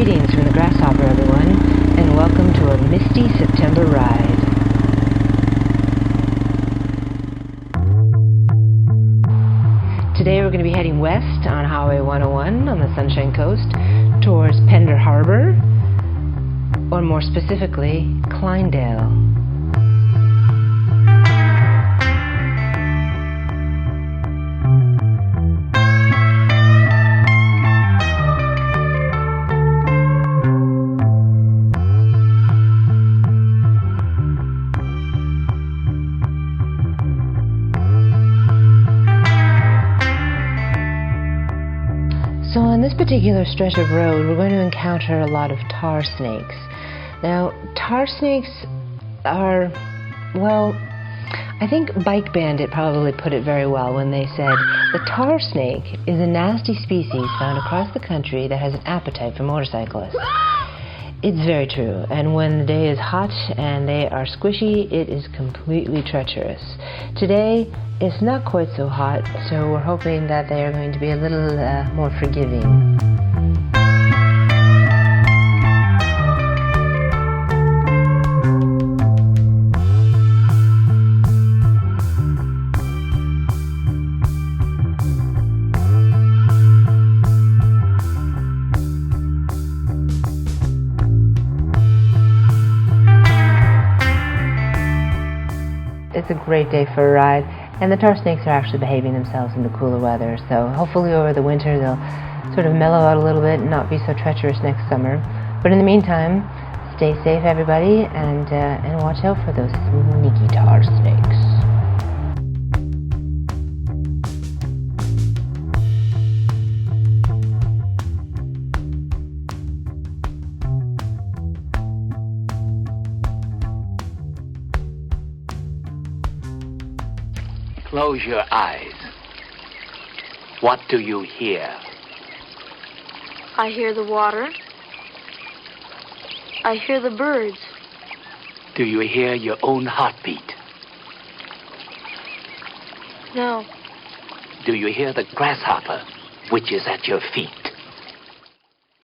Greetings from the Grasshopper, everyone, and welcome to a misty September ride. Today we're going to be heading west on Highway 101 on the Sunshine Coast towards Pender Harbor, or more specifically, Kleindale. So on this particular stretch of road, we're going to encounter a lot of tar snakes. Now, tar snakes are, well, I think Bike Bandit probably put it very well when they said, the tar snake is a nasty species found across the country that has an appetite for motorcyclists. It's very true, and when the day is hot and they are squishy, it is completely treacherous. Today, it's not quite so hot, so we're hoping that they are going to be a little more forgiving. It's a great day for a ride, and the tar snakes are actually behaving themselves in the cooler weather, so hopefully over the winter they'll sort of mellow out a little bit and not be so treacherous next summer. But in the meantime, stay safe, everybody, and watch out for those sneaky tar snakes. Close your eyes. What do you hear? I hear the water. I hear the birds. Do you hear your own heartbeat? No. Do you hear the grasshopper, which is at your feet?